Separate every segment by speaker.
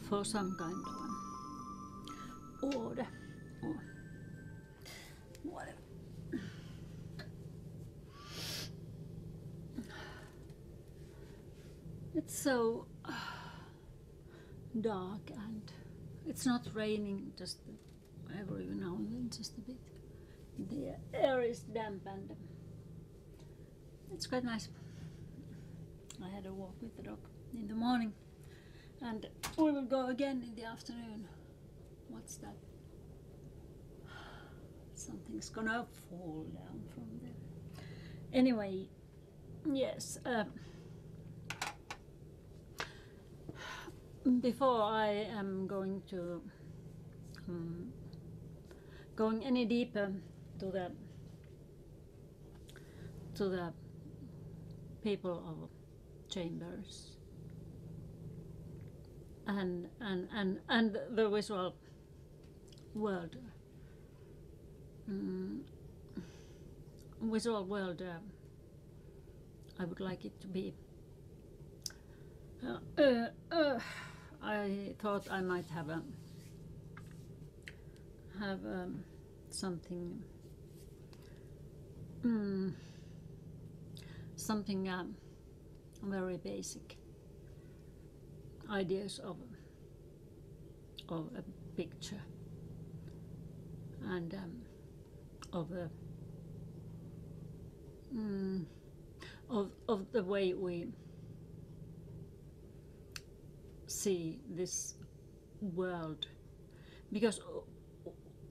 Speaker 1: For some kind of order or whatever. It's so dark and it's not raining, just every now and then, just a bit. The air is damp and it's quite nice. I had a walk with the dog in the morning and we will go again in the afternoon. What's that? Something's gonna fall down from there. Anyway, yes. Before I am going to going any deeper to the people of chambers and the visual world. Visual world. I would like it to be. I thought I might have something very basic ideas of a picture and of the way we see this world, because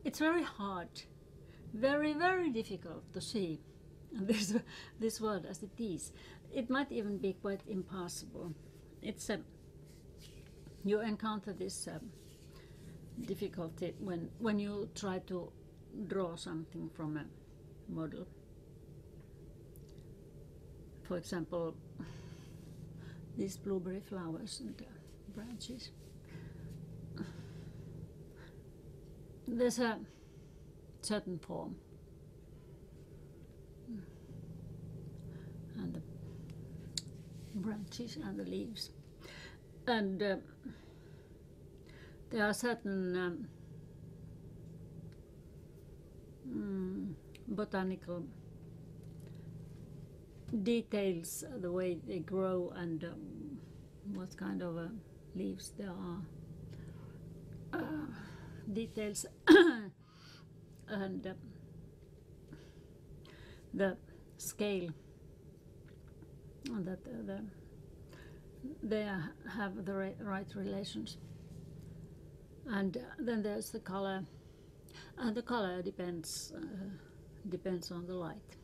Speaker 1: it's very hard, very difficult to see this world as it is. It might even be quite impossible. It's you encounter this difficulty when you try to draw something from a model. For example, these blueberry flowers and branches. There's a certain form and the branches and the leaves, and there are certain botanical details, the way they grow and what kind of leaves there are, details and the scale that they have the right relations, and then there's the color, and the color depends on the light.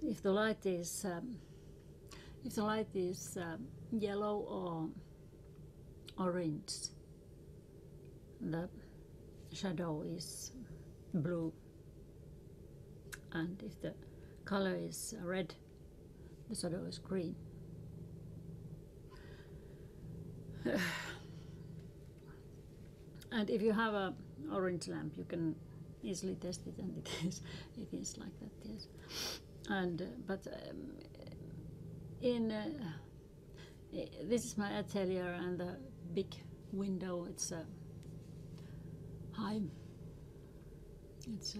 Speaker 1: If the light is yellow or orange, the shadow is blue, and if the color is red, the shadow is green. And if you have a orange lamp, you can easily test it, and it is like that, yes. And but this is my atelier, and the big window, it's high. It's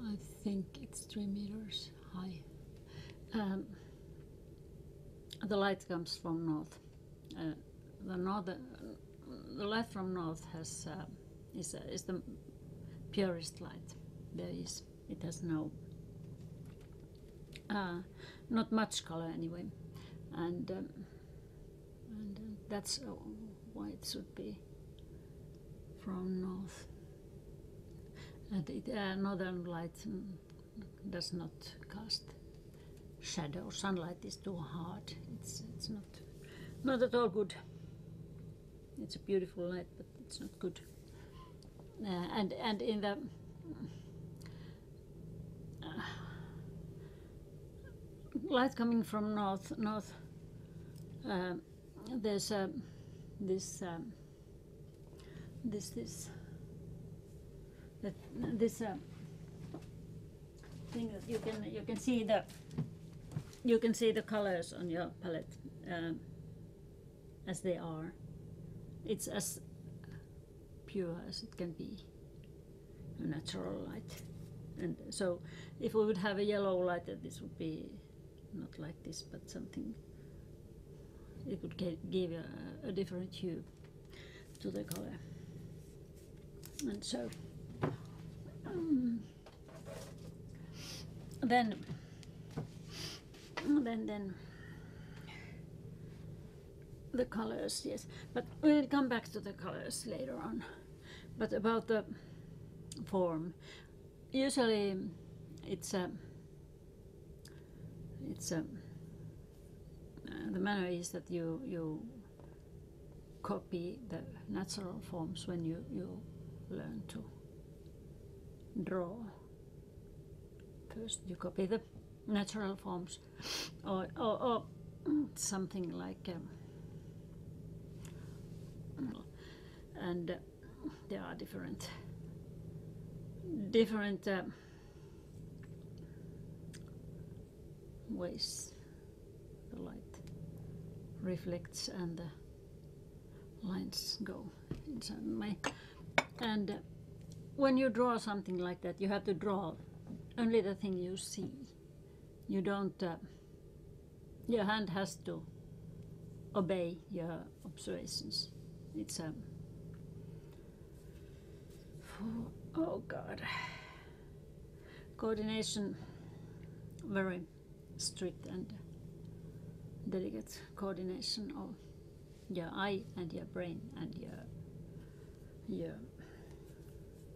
Speaker 1: I think it's 3 meters high. The light comes from north. The light from north is the purest light there is. It has no, not much color anyway, and that's why it should be from north. And northern light does not cast shadow. Sunlight is too hard. It's not at all good. It's a beautiful light, but it's not good. And in the light coming from north there's this this thing that you can see the colors on your palette as they are. It's as pure as it can be, a natural light. And so if we would have a yellow light, this would be not like this, but something, it would give a different hue to the color. And so then the colors, yes, but we'll come back to the colors later on. But about the form, usually the manner is that you copy the natural forms when you learn to draw. First you copy the natural forms, or something like and there are different ways the light reflects and the lines go in some way. And when you draw something like that, you have to draw only the thing you see. You don't, your hand has to obey your observations. It's oh God, coordination, very strict and delicate coordination of your eye and your brain and your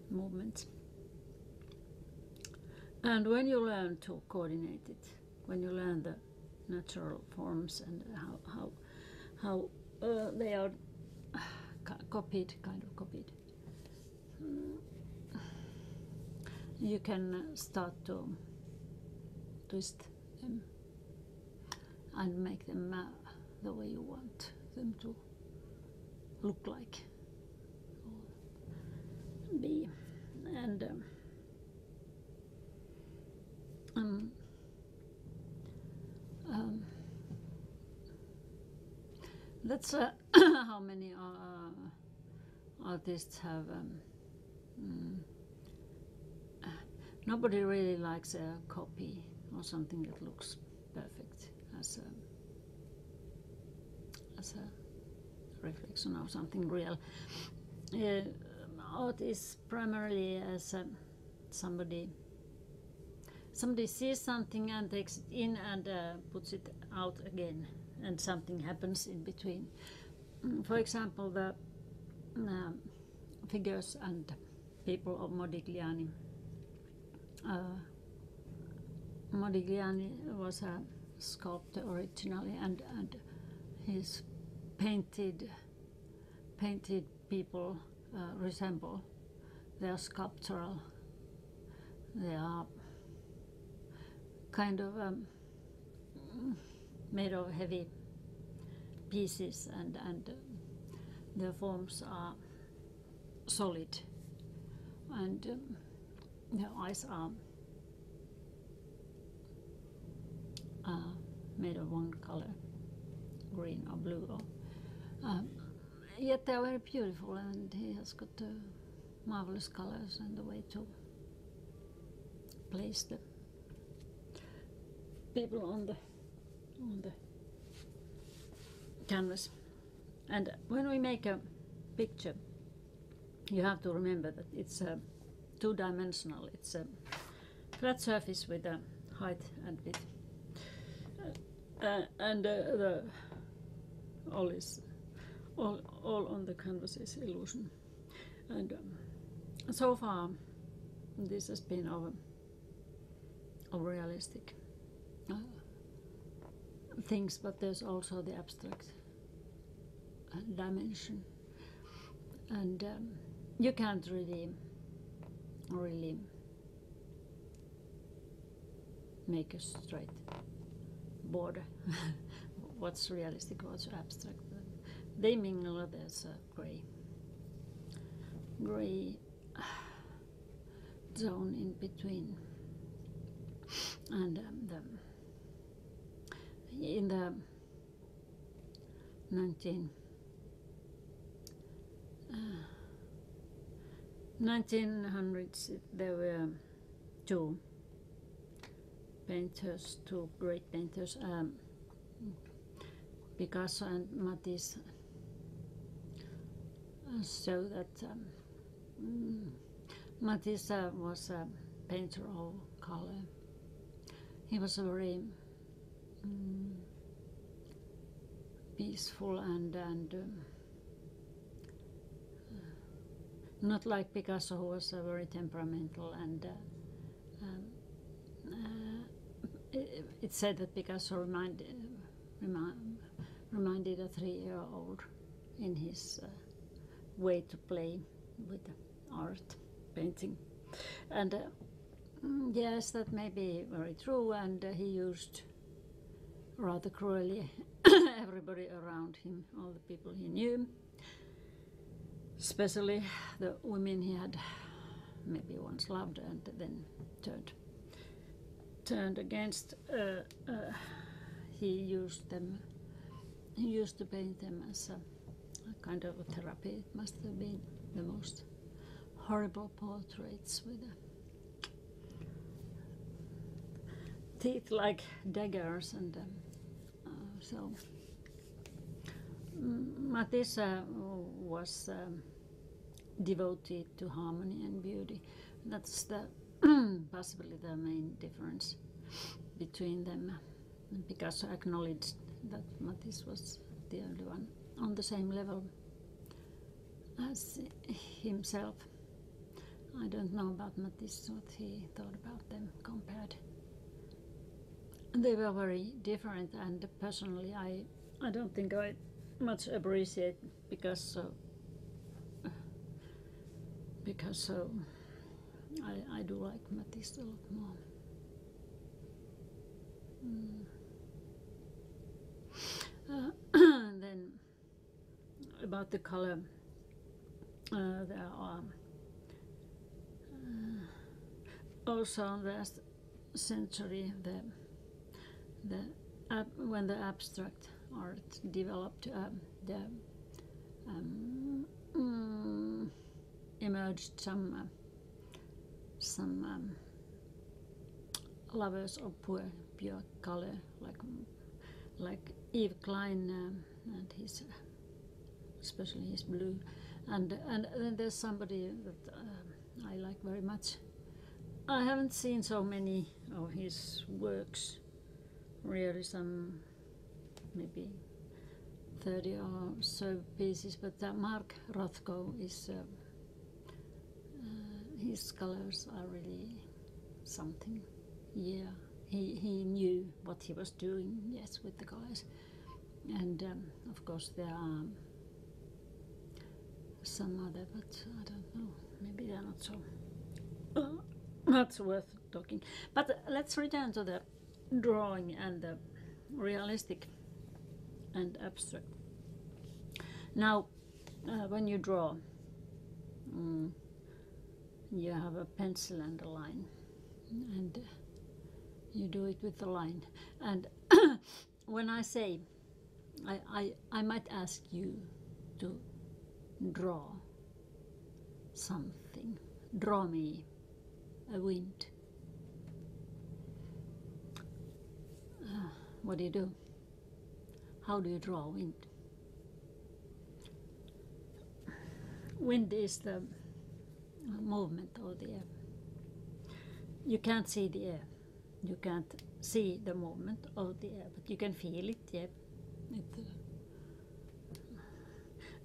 Speaker 1: movement. And when you learn to coordinate it, when you learn the natural forms and how they are copied, kind of copied, you can start to twist them and make them the way you want them to look like or be. And that's how many artists have. Nobody really likes a copy or something that looks perfect as a reflection of something real. Art is primarily as somebody sees something and takes it in and puts it out again, and something happens in between. For example, the figures and people of Modigliani. Modigliani was a sculptor originally, and his painted people resemble. They are sculptural. They are kind of made of heavy pieces, and their forms are solid, and their eyes are made of one color, green or blue, or yet they are very beautiful, and he has got marvelous colors and the way to place the people on the canvas. And when we make a picture, you have to remember that it's two-dimensional. It's a flat surface with a height and width, and the all on the canvas is illusion. And so far, this has been of realistic things, but there's also the abstract dimension, and you can't really make a straight border. What's realistic, what's abstract, they mingle. There's a gray zone in between, and in the 1900s there were two great painters, Picasso and Matisse, so that Matisse was a painter of color. He was very peaceful and not like Picasso, who was very temperamental, and it's said that Picasso reminded a 3-year-old in his way to play with art, painting. And yes, that may be very true, and he used rather cruelly everybody around him, all the people he knew, especially the women he had maybe once loved and then turned against. He used to paint them as a kind of a therapy. It must have been the most horrible portraits with teeth like daggers, and so Matisse was devoted to harmony and beauty. That's possibly the main difference between them. And Picasso acknowledged that Matisse was the only one on the same level as himself. I don't know about Matisse, what he thought about them compared. They were very different, and personally I don't think I much appreciate Picasso. I do like Matisse a lot more. Then about the color, there are also in the last century when the abstract art developed, emerged some lovers of pure color, like Yves Klein and his, especially his blue, and then there's somebody that I like very much. I haven't seen so many of his works, really, some maybe 30 or so pieces, but Mark Rothko is his colors are really something. Yeah, he knew what he was doing, yes, with the colors. And of course there are some other, but I don't know, maybe they're not so not worth talking. But let's return to the drawing and the realistic and abstract. Now when you draw, you have a pencil and a line, and you do it with the line. And when I say, I might ask you to draw something. Draw me a wind. What do you do? How do you draw wind? Wind is the movement of the air. You can't see the air. You can't see the movement of the air, but you can feel it, yeah.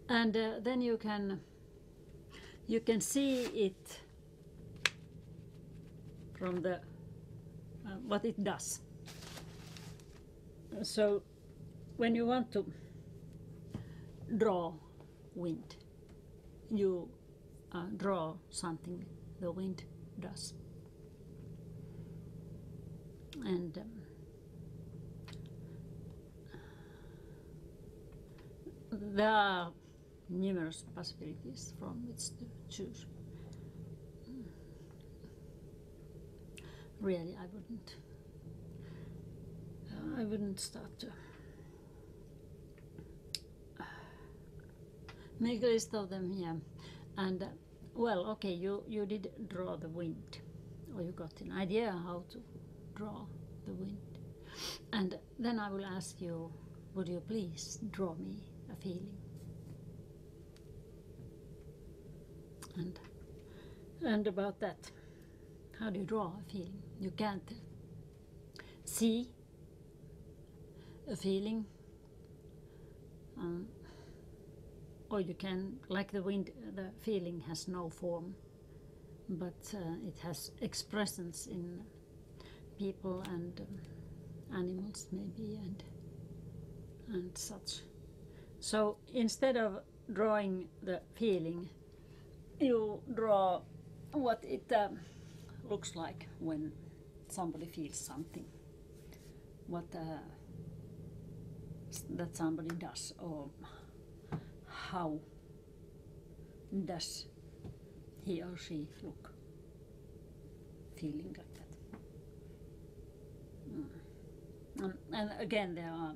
Speaker 1: And then you can see it from the what it does. So when you want to draw wind, you draw something the wind does. And there are numerous possibilities from which to choose. Really, I wouldn't start to make a list of them here. And well, okay, you did draw the wind, or you got an idea how to draw the wind. And then I will ask you, would you please draw me a feeling? And about that, how do you draw a feeling? You can't see a feeling, or you can, like the wind, the feeling has no form, but it has expressions in people and animals maybe, and such. So instead of drawing the feeling, you draw what it looks like when somebody feels something, what that somebody does, or how does he or she look, feeling like that. And again, there are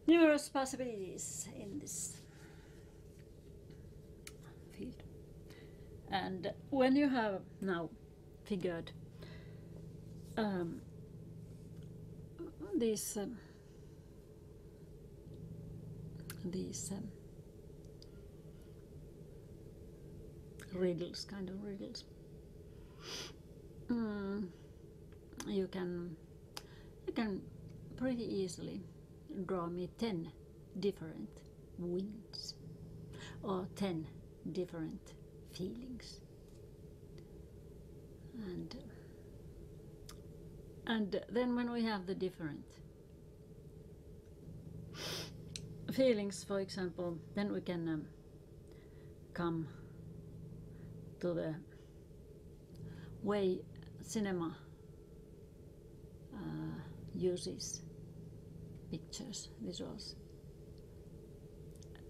Speaker 1: numerous possibilities in this field. And when you have now figured these riddles, kind of riddles, you can pretty easily draw me 10 different winds or 10 different feelings, and then when we have the different feelings, for example, then we can come to the way cinema uses pictures, visuals.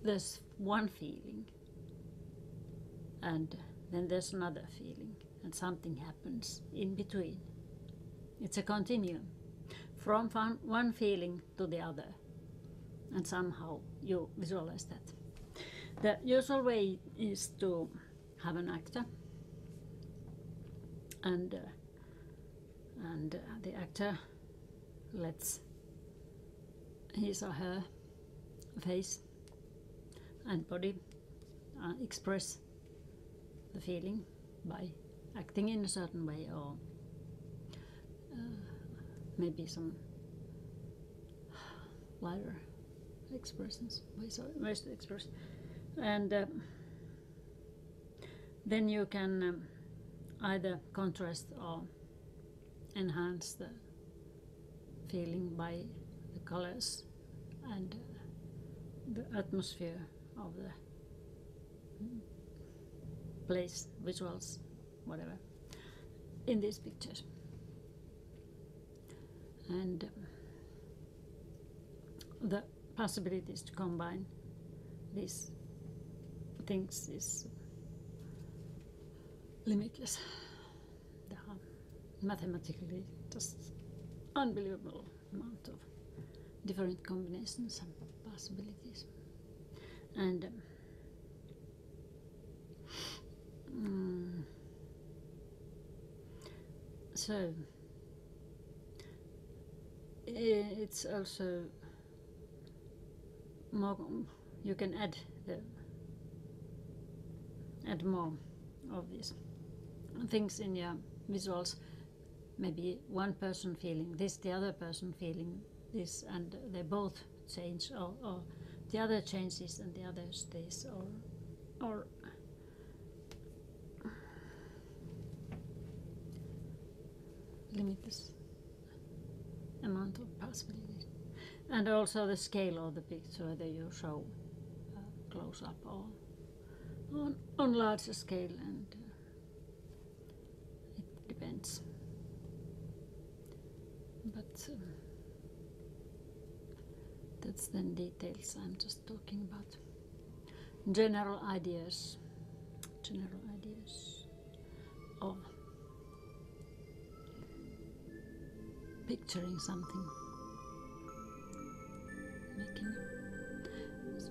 Speaker 1: There's one feeling, and then there's another feeling, and something happens in between. It's a continuum from one feeling to the other, and somehow you visualize that. The usual way is to have an actor, and the actor lets his or her face and body express the feeling by acting in a certain way, or maybe some lighter expressions, ways to express. And then you can either contrast or enhance the feeling by the colors and the atmosphere of the place, visuals, whatever, in these pictures. And the possibilities to combine these things is limitless. There are mathematically just unbelievable amount of different combinations and possibilities. And so it's also more, you can add more of these things in your visuals. Maybe one person feeling this, the other person feeling this, and they both change, or the other changes and the other stays, or limitless amount of possibilities. And also the scale of the picture, whether you show close up or on larger scale, and it depends. But the That's then details. I'm just talking about general ideas of picturing something,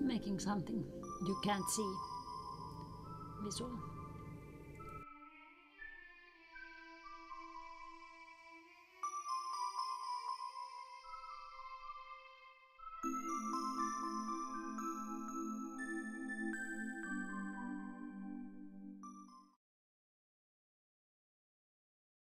Speaker 1: making something you can't see, visual.